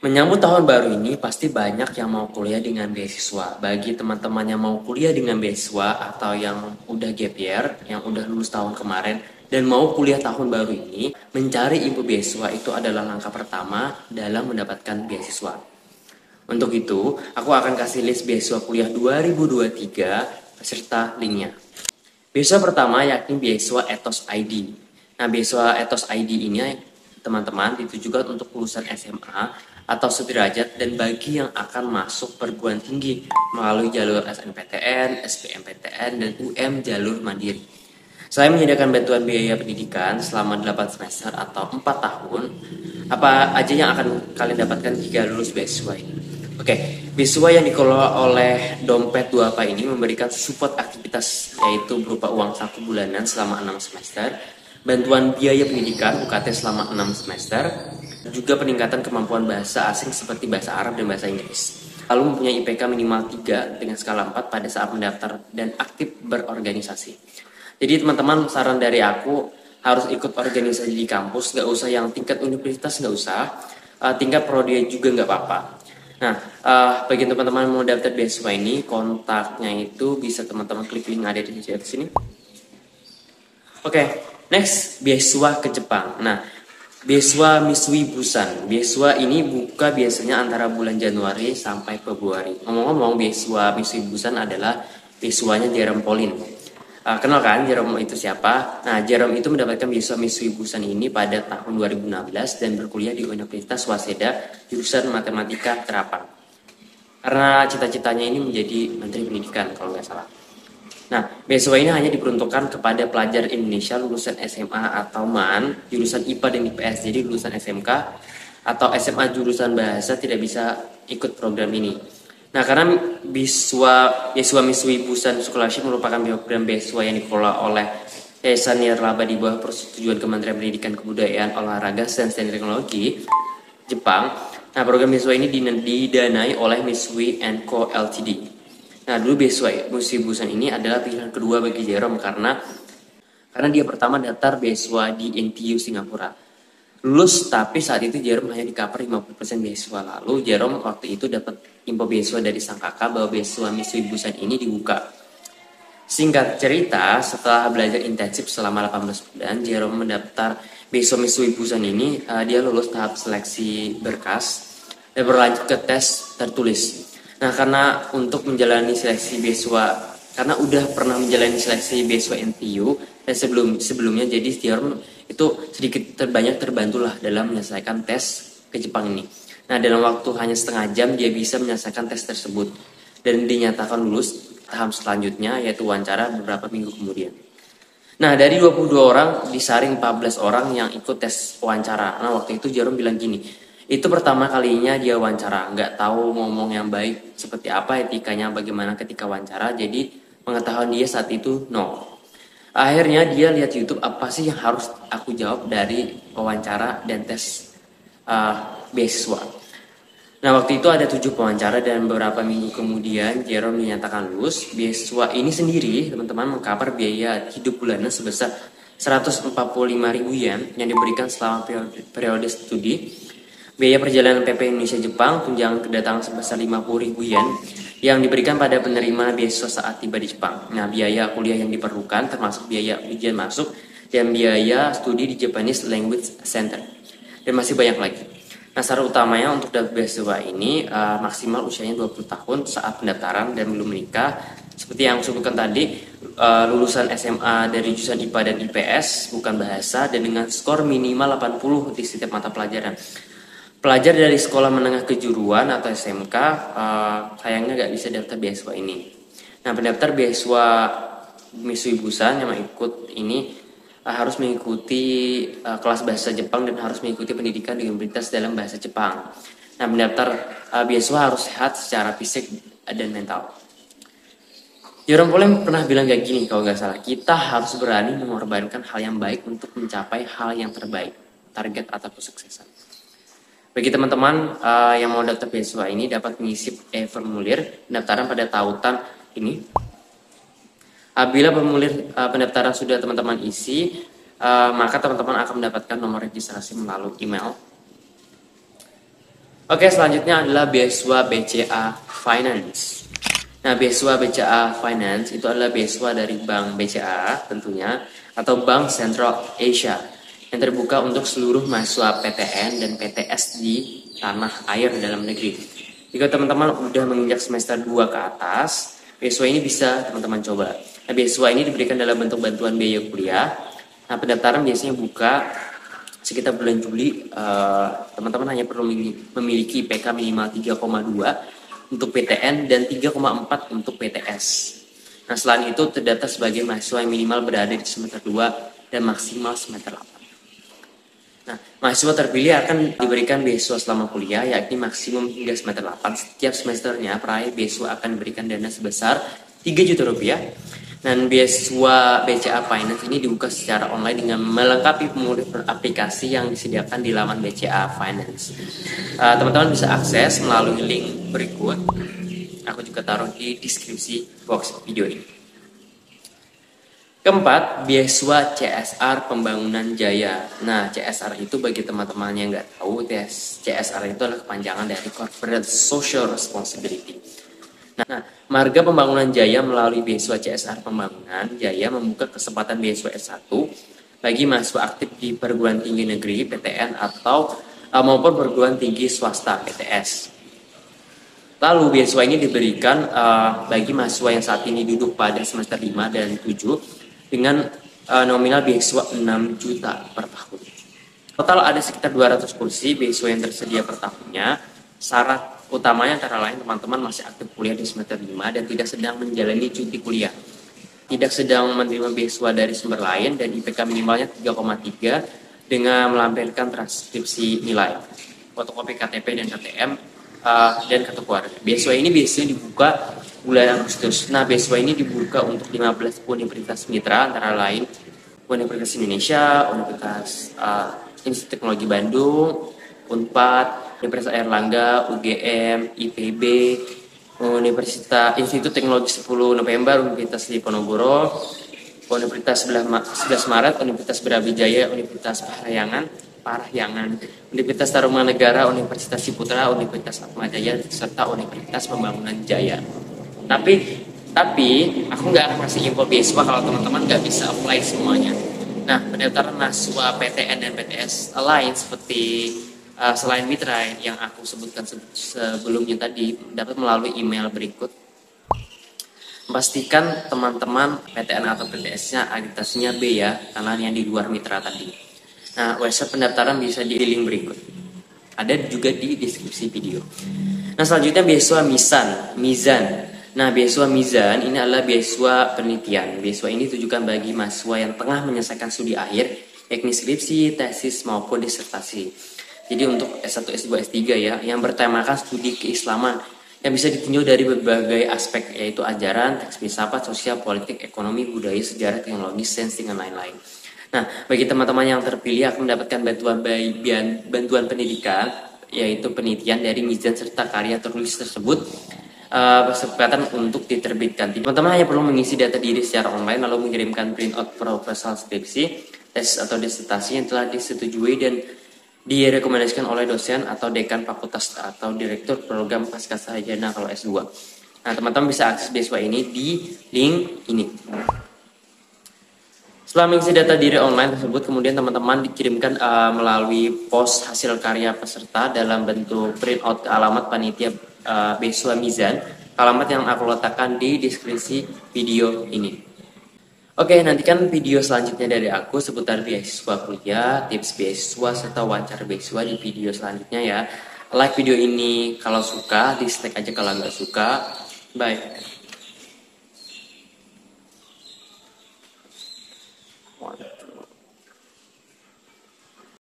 Menyambut tahun baru ini, pasti banyak yang mau kuliah dengan beasiswa. Bagi teman-teman yang mau kuliah dengan beasiswa atau yang udah gap year, yang udah lulus tahun kemarin, dan mau kuliah tahun baru ini, mencari info beasiswa itu adalah langkah pertama dalam mendapatkan beasiswa. Untuk itu, aku akan kasih list beasiswa kuliah 2023 beserta linknya. Beasiswa pertama yakni beasiswa Ethos ID. Nah, beasiswa Ethos ID ini teman-teman ditujukan untuk lulusan SMA atau sederajat dan bagi yang akan masuk perguruan tinggi melalui jalur SNPTN, SBMPTN, dan UM jalur mandiri. Selain menyediakan bantuan biaya pendidikan selama 8 semester atau 4 tahun, apa aja yang akan kalian dapatkan jika lulus beasiswa ini? Oke, beasiswa yang dikelola oleh Dompet Duapa ini memberikan support aktivitas yaitu berupa uang saku bulanan selama 6 semester, bantuan biaya pendidikan UKT selama 6 semester, juga peningkatan kemampuan bahasa asing seperti bahasa Arab dan bahasa Inggris. Lalu mempunyai IPK minimal 3 dengan skala 4 pada saat mendaftar dan aktif berorganisasi. Jadi teman-teman, saran dari aku harus ikut organisasi di kampus, gak usah yang tingkat universitas, gak usah, tingkat prodi juga gak apa-apa. Nah, bagi teman-teman yang mau daftar beasiswa ini, kontaknya itu bisa teman-teman klik link ada di sini. Oke, next beasiswa ke Jepang. Nah, beasiswa Misui Busan. Beasiswa ini buka biasanya antara bulan Januari sampai Februari. Ngomong-ngomong, beasiswa Misui Busan adalah beasiswanya Jerome Pauline. Kenal kan Jerome itu siapa? Nah, Jerome itu mendapatkan beasiswa Misui Busan ini pada tahun 2016 dan berkuliah di Universitas Waseda jurusan Matematika Terapan. Karena cita-citanya ini menjadi Menteri Pendidikan kalau nggak salah. Nah, beasiswa ini hanya diperuntukkan kepada pelajar Indonesia lulusan SMA atau MAN, jurusan IPA dan IPS. Jadi lulusan SMK atau SMA jurusan bahasa tidak bisa ikut program ini. Nah, karena beasiswa Misui Busan Scholarship merupakan program beasiswa yang dikelola oleh Yayasan Nirlaba di bawah persetujuan Kementerian Pendidikan Kebudayaan, Olahraga, Sains dan Teknologi Jepang. Nah, program beasiswa ini didanai oleh Misui Co Ltd. Nah, dulu beasiswa Misui Busan ini adalah pilihan kedua bagi Jerome karena dia pertama daftar beasiswa di NTU Singapura. Lulus, tapi saat itu Jerome hanya di cover 50% beasiswa. Lalu Jerome waktu itu dapat info beasiswa dari sang kakak bahwa beasiswa Misui Busan ini dibuka. Singkat cerita, setelah belajar intensif selama 18 bulan, Jerome mendaftar beasiswa Misui Busan ini. Dia lulus tahap seleksi berkas dan berlanjut ke tes tertulis. Nah, karena untuk menjalani seleksi beasiswa, karena udah pernah menjalani seleksi beasiswa NTU dan sebelumnya, jadi Jerome itu sedikit terbanyak terbantulah dalam menyelesaikan tes ke Jepang ini. Nah, dalam waktu hanya setengah jam dia bisa menyelesaikan tes tersebut dan dinyatakan lulus tahap selanjutnya yaitu wawancara beberapa minggu kemudian. Nah, dari 22 orang disaring 14 orang yang ikut tes wawancara. Nah, waktu itu Jerome bilang gini, itu pertama kalinya dia wawancara, nggak tahu ngomong yang baik seperti apa, etikanya bagaimana ketika wawancara, jadi pengetahuan dia saat itu nol. Akhirnya dia lihat YouTube apa sih yang harus aku jawab dari wawancara dan tes beasiswa. Nah, waktu itu ada 7 pewawancara dan beberapa minggu kemudian Jerome dinyatakan lulus. Beasiswa ini sendiri, teman-teman, mengcover biaya hidup bulanan sebesar 145.000 yen yang diberikan selama periode studi. Biaya perjalanan PP Indonesia Jepang, tunjangan kedatangan sebesar 50.000 yen yang diberikan pada penerima beasiswa saat tiba di Jepang. Nah, biaya kuliah yang diperlukan termasuk biaya ujian masuk dan biaya studi di Japanese Language Center. Dan masih banyak lagi. Nah, syarat utamanya untuk dapat beasiswa ini maksimal usianya 20 tahun saat pendaftaran dan belum menikah. Seperti yang aku sebutkan tadi, lulusan SMA dari jurusan IPA dan IPS, bukan bahasa, dan dengan skor minimal 80 di setiap mata pelajaran. Pelajar dari sekolah menengah kejuruan atau SMK sayangnya nggak bisa daftar beasiswa ini. Nah, pendaftar beasiswa Misui Busan yang ikut ini harus mengikuti kelas bahasa Jepang dan harus mengikuti pendidikan di universitas dalam bahasa Jepang. Nah, pendaftar beasiswa harus sehat secara fisik dan mental. Jerome Pauline pernah bilang kayak gini kalau nggak salah, kita harus berani mengorbankan hal yang baik untuk mencapai hal yang terbaik, target atau kesuksesan. Bagi teman-teman yang mau daftar beasiswa ini dapat mengisi formulir pendaftaran pada tautan ini. Apabila formulir pendaftaran sudah teman-teman isi, maka teman-teman akan mendapatkan nomor registrasi melalui email. Oke, selanjutnya adalah beasiswa BCA Finance. Nah, beasiswa BCA Finance itu adalah beasiswa dari Bank BCA tentunya, atau Bank Sentral Asia, yang terbuka untuk seluruh mahasiswa PTN dan PTS di tanah air dalam negeri. Jika teman-teman udah menginjak semester 2 ke atas, beasiswa ini bisa teman-teman coba. Nah, beasiswa ini diberikan dalam bentuk bantuan biaya kuliah. Nah, pendaftaran biasanya buka sekitar bulan Juli. Teman-teman hanya perlu memiliki IPK minimal 3,2 untuk PTN dan 3,4 untuk PTS. Nah, selain itu terdata sebagai mahasiswa yang minimal berada di semester 2 dan maksimal semester 8. Nah, mahasiswa terpilih akan diberikan beasiswa selama kuliah, yakni maksimum hingga semester 8. Setiap semesternya, peraih beasiswa akan diberikan dana sebesar 3 juta rupiah. Dan beasiswa BCA Finance ini dibuka secara online dengan melengkapi pengurus aplikasi yang disediakan di laman BCA Finance. Teman-teman bisa akses melalui link berikut. Aku juga taruh di deskripsi box video ini. Keempat, beasiswa CSR Pembangunan Jaya. Nah, CSR itu bagi teman-teman yang nggak tahu, CSR itu adalah kepanjangan dari Corporate Social Responsibility. Nah, Marga Pembangunan Jaya melalui beasiswa CSR Pembangunan Jaya membuka kesempatan beasiswa S1 bagi mahasiswa aktif di perguruan tinggi negeri PTN atau maupun perguruan tinggi swasta PTS. Lalu beasiswa ini diberikan bagi mahasiswa yang saat ini duduk pada semester 5 dan 7 dengan nominal beasiswa 6 juta per tahun. Total ada sekitar 200 kursi beasiswa yang tersedia per tahunnya. Syarat utamanya antara lain teman-teman masih aktif kuliah di semester 5 dan tidak sedang menjalani cuti kuliah, tidak sedang menerima beasiswa dari sumber lain, dan IPK minimalnya 3,3 dengan melampirkan transkripsi nilai, fotokopi KTP dan KTM, dan kartu keluarga. Beasiswa ini biasanya dibuka bulan Agustus. Nah, beasiswa ini dibuka untuk 15 universitas mitra antara lain Universitas Indonesia, Universitas Institut Teknologi Bandung, Unpad, Universitas Airlangga, UGM, IPB, Institut Teknologi 10 November, Universitas Diponegoro, Universitas 11 Maret, Universitas Brawijaya, Universitas Parahyangan, Universitas Tarumanegara, Universitas Ciputra, Universitas Atmajaya, serta Universitas Pembangunan Jaya. Tapi aku nggak akan kasih info beasiswa kalau teman-teman nggak bisa apply semuanya. Nah, pendaftaran mahasiswa PTN dan PTS lain seperti selain mitra yang aku sebutkan sebelumnya tadi dapat melalui email berikut. Pastikan teman-teman PTN atau PTS-nya akreditasinya B ya, karena yang di luar mitra tadi. Nah, website pendaftaran bisa di link berikut. Ada juga di deskripsi video. Nah, selanjutnya beasiswa Mizan. Nah, beasiswa Mizan ini adalah beasiswa penelitian. Beasiswa ini ditujukan bagi mahasiswa yang tengah menyelesaikan studi akhir, yakni skripsi, tesis, maupun disertasi. Jadi untuk S1, S2, S3 ya, yang bertemakan studi keislaman, yang bisa ditinjau dari berbagai aspek, yaitu ajaran, teks filsafat, sosial, politik, ekonomi, budaya, sejarah, teknologi, sains, dan lain-lain. Nah, bagi teman-teman yang terpilih akan mendapatkan bantuan pendidikan, yaitu penelitian dari Mizan serta karya tertulis tersebut kesempatan untuk diterbitkan. Teman-teman hanya perlu mengisi data diri secara online lalu mengirimkan printout proposal skripsi, tes atau disertasi yang telah disetujui dan direkomendasikan oleh dosen atau dekan fakultas atau direktur program pascasarjana kalau S2. Nah, teman-teman bisa akses beasiswa ini di link ini. Setelah mengisi data diri online tersebut, kemudian teman-teman dikirimkan melalui pos hasil karya peserta dalam bentuk printout ke alamat panitia beasiswa Mizan, alamat yang aku letakkan di deskripsi video ini. Oke, nantikan video selanjutnya dari aku seputar beasiswa kuliah, tips beasiswa, serta wawancara beasiswa di video selanjutnya ya. Like video ini kalau suka, dislike aja kalau nggak suka. Bye.